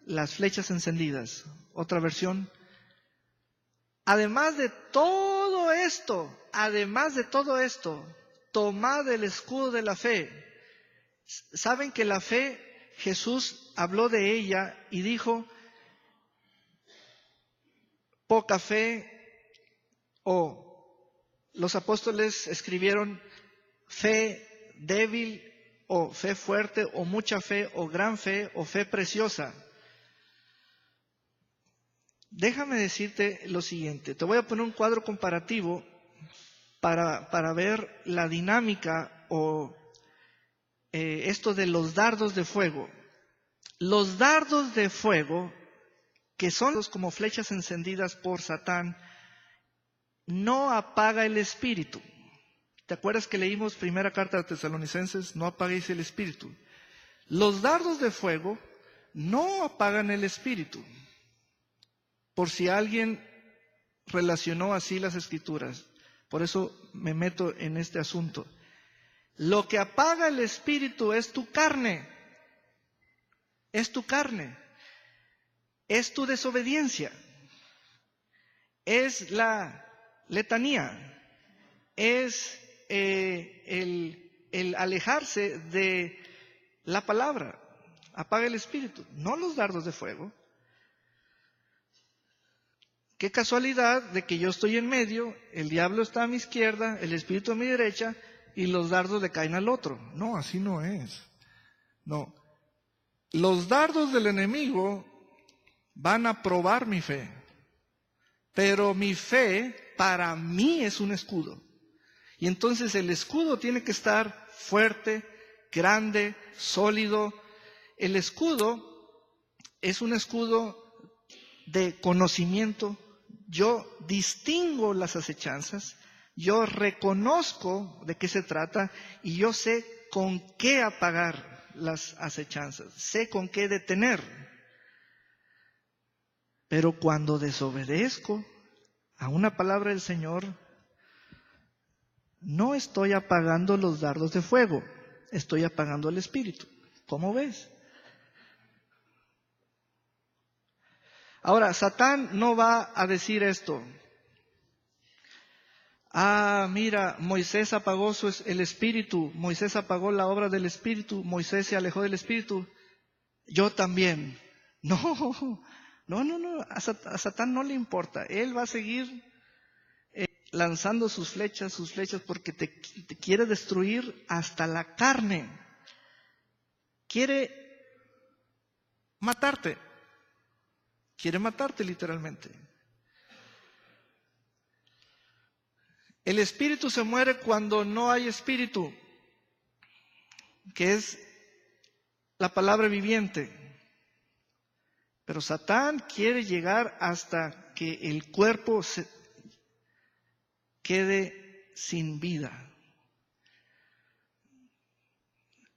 las flechas encendidas. Otra versión. Además de todo esto, tomad el escudo de la fe. Saben que la fe, Jesús habló de ella y dijo, poca fe, o los apóstoles escribieron fe débil, o fe fuerte, o mucha fe, o gran fe, o fe preciosa. Déjame decirte lo siguiente, te voy a poner un cuadro comparativo para ver la dinámica o esto de los dardos de fuego. Los dardos de fuego, que son como flechas encendidas por Satán, no apaga el espíritu. ¿Te acuerdas que leímos primera carta de Tesalonicenses? No apaguéis el espíritu. Los dardos de fuego no apagan el espíritu. Por si alguien relacionó así las escrituras. Por eso me meto en este asunto. Lo que apaga el espíritu es tu carne. Es tu carne. Es tu desobediencia. Es la letanía. Es el alejarse de la palabra. Apaga el espíritu. No los dardos de fuego. Qué casualidad de que yo estoy en medio, el diablo está a mi izquierda, el espíritu a mi derecha y los dardos le caen al otro. No, así no es. No. Los dardos del enemigo van a probar mi fe. Pero mi fe para mí es un escudo. Y entonces el escudo tiene que estar fuerte, grande, sólido. El escudo es un escudo de conocimiento. Yo distingo las acechanzas, yo reconozco de qué se trata y yo sé con qué apagar las acechanzas, sé con qué detener. Pero cuando desobedezco a una palabra del Señor, no estoy apagando los dardos de fuego, estoy apagando el espíritu. ¿Cómo ves? Ahora, Satán no va a decir esto. Ah, mira, Moisés apagó el espíritu, Moisés apagó la obra del espíritu, Moisés se alejó del espíritu. Yo también. No, a Satán no le importa. Él va a seguir lanzando sus flechas porque te quiere destruir hasta la carne. Quiere matarte. Quiere matarte literalmente. El espíritu se muere cuando no hay espíritu, que es la palabra viviente. Pero Satán quiere llegar hasta que el cuerpo quede sin vida.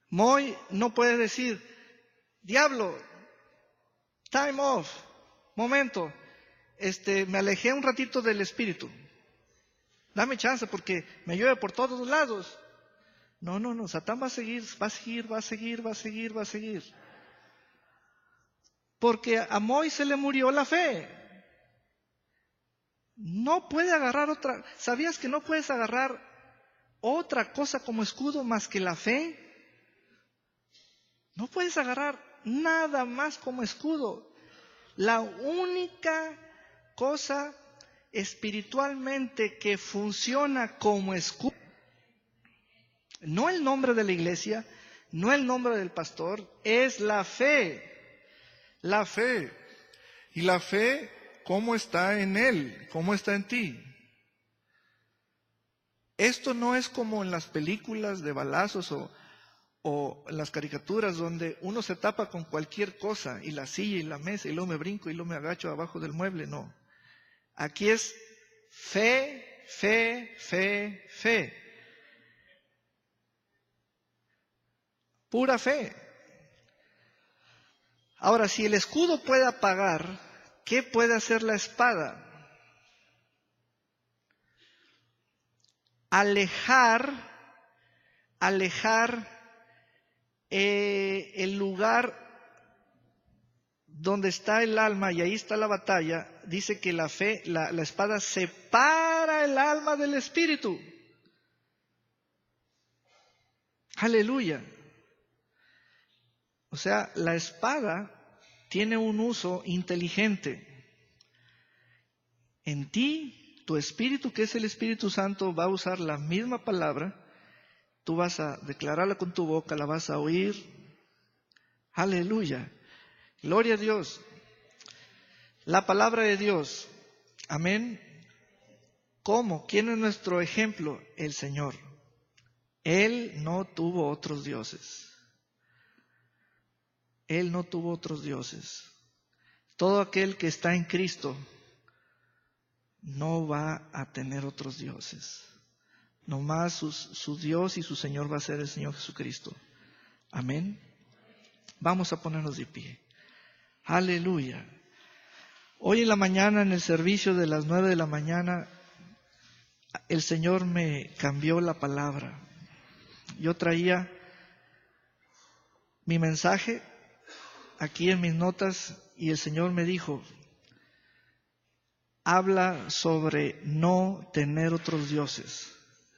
Moy no puede decir, diablo, time off, momento, me alejé un ratito del espíritu. Dame chance porque me llueve por todos lados. No, Satán va a seguir. Porque a Moy se le murió la fe. No puede agarrar otra. ¿Sabías que no puedes agarrar otra cosa como escudo más que la fe? No puedes agarrar nada más como escudo. La única cosa espiritualmente que funciona como escudo, no el nombre de la iglesia, no el nombre del pastor, es la fe. La fe. Y la fe, ¿cómo está en él? ¿Cómo está en ti? Esto no es como en las películas de balazos o en las caricaturas donde uno se tapa con cualquier cosa, y la silla y la mesa, y luego me brinco y luego me agacho abajo del mueble. No. Aquí es fe. Pura fe. Ahora, si el escudo puede apagar, ¿qué puede hacer la espada? Alejar el lugar donde está el alma, y ahí está la batalla, dice que la fe, la espada separa el alma del espíritu. Aleluya. O sea, la espada tiene un uso inteligente. En ti, tu espíritu, que es el Espíritu Santo, va a usar la misma palabra. Tú vas a declararla con tu boca, la vas a oír. Aleluya. Gloria a Dios. La palabra de Dios. Amén. ¿Cómo? ¿Quién es nuestro ejemplo? El Señor. Él no tuvo otros dioses. Él no tuvo otros dioses. Todo aquel que está en Cristo no va a tener otros dioses. Nomás su Dios y su Señor va a ser el Señor Jesucristo. Amén. Vamos a ponernos de pie. Aleluya. Hoy en la mañana, en el servicio de las 9 de la mañana, el Señor me cambió la palabra. Yo traía mi mensaje aquí en mis notas y el Señor me dijo: habla sobre no tener otros dioses,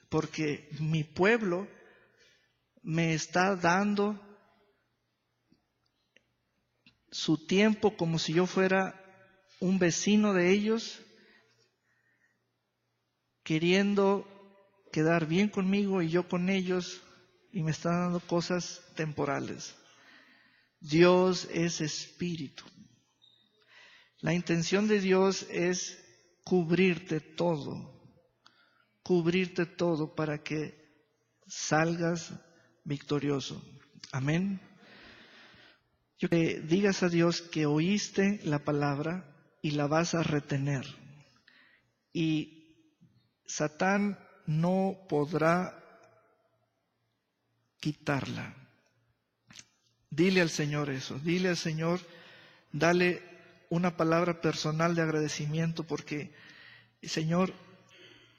porque mi pueblo me está dando su tiempo como si yo fuera un vecino de ellos, queriendo quedar bien conmigo y yo con ellos, y me está dando cosas temporales. Dios es espíritu. La intención de Dios es cubrirte todo para que salgas victorioso. Amén. Yo que digas a Dios que oíste la palabra y la vas a retener. Y Satán no podrá quitarla. Dile al Señor eso. Dile al Señor, dale una palabra personal de agradecimiento, porque, Señor,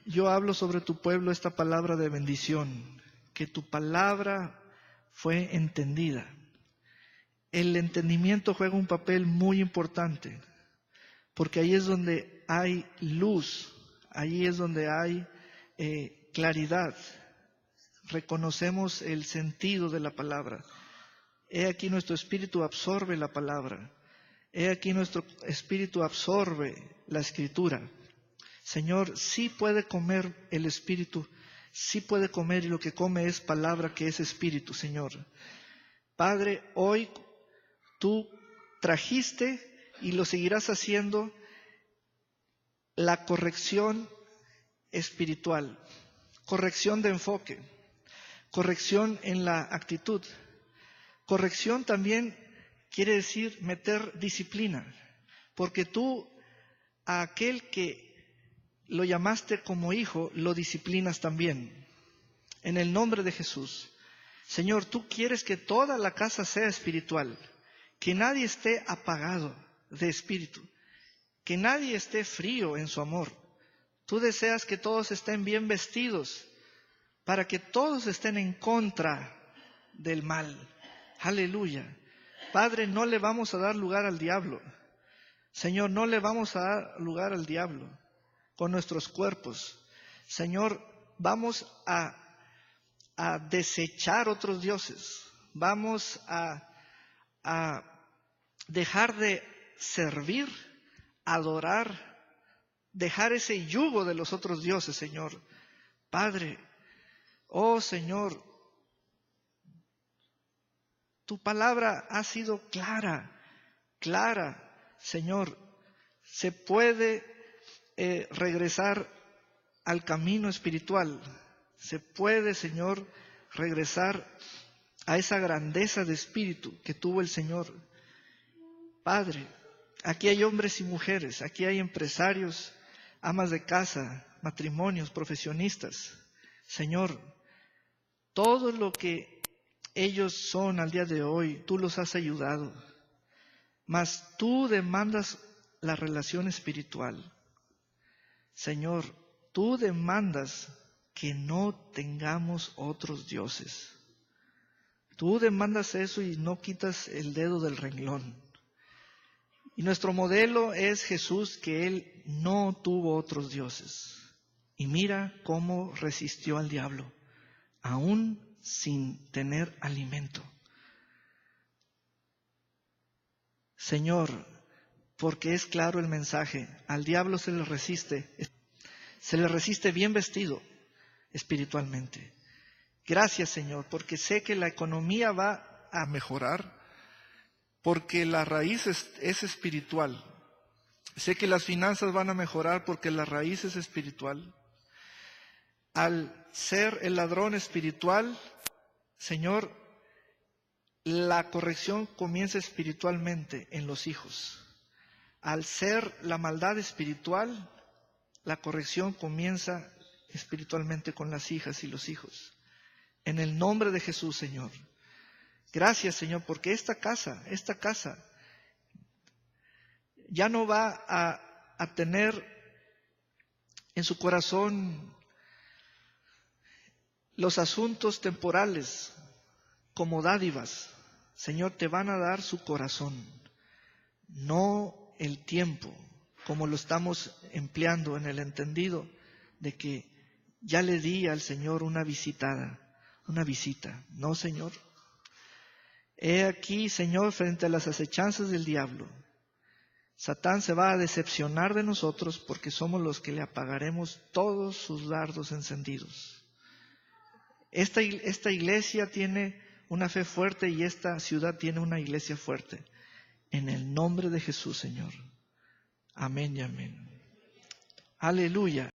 yo hablo sobre tu pueblo esta palabra de bendición, que tu palabra fue entendida. El entendimiento juega un papel muy importante, porque ahí es donde hay luz, ahí es donde hay claridad. Reconocemos el sentido de la palabra. He aquí nuestro espíritu absorbe la palabra. He aquí nuestro espíritu absorbe la escritura. Señor, sí puede comer el espíritu, sí puede comer, y lo que come es palabra, que es espíritu, Señor. Padre, hoy tú trajiste y lo seguirás haciendo la corrección espiritual, corrección de enfoque, corrección en la actitud. Corrección también quiere decir meter disciplina, porque tú a aquel que lo llamaste como hijo, lo disciplinas también. En el nombre de Jesús. Señor, tú quieres que toda la casa sea espiritual, que nadie esté apagado de espíritu, que nadie esté frío en su amor. Tú deseas que todos estén bien vestidos, para que todos estén en contra del mal. Aleluya. Padre, no le vamos a dar lugar al diablo. Señor, no le vamos a dar lugar al diablo con nuestros cuerpos. Señor, vamos a desechar otros dioses. Vamos a dejar de servir, adorar, dejar ese yugo de los otros dioses, Señor. Padre, oh Señor, tu palabra ha sido clara, Señor. Se puede regresar al camino espiritual. Se puede, Señor, regresar a esa grandeza de espíritu que tuvo el Señor. Padre, aquí hay hombres y mujeres, aquí hay empresarios, amas de casa, matrimonios, profesionistas. Señor, todo lo que ellos son al día de hoy, tú los has ayudado, mas tú demandas la relación espiritual. Señor, tú demandas que no tengamos otros dioses. Tú demandas eso y no quitas el dedo del renglón. Y nuestro modelo es Jesús, que Él no tuvo otros dioses. Y mira cómo resistió al diablo, aún sin tener alimento. Señor, porque es claro el mensaje, al diablo se le resiste bien vestido espiritualmente. Gracias, Señor, porque sé que la economía va a mejorar, porque la raíz es espiritual. Sé que las finanzas van a mejorar porque la raíz es espiritual. Al ser el ladrón espiritual, Señor, la corrección comienza espiritualmente en los hijos. Al ser la maldad espiritual, la corrección comienza espiritualmente con las hijas y los hijos. En el nombre de Jesús, Señor. Gracias, Señor, porque esta casa ya no va a tener en su corazón los asuntos temporales como dádivas. Señor, te van a dar su corazón, no el tiempo, como lo estamos empleando en el entendido de que ya le di al Señor una visita. No, Señor. He aquí, Señor, frente a las acechanzas del diablo, Satán se va a decepcionar de nosotros porque somos los que le apagaremos todos sus dardos encendidos. Esta iglesia tiene una fe fuerte y esta ciudad tiene una iglesia fuerte. En el nombre de Jesús, Señor. Amén y amén. Aleluya.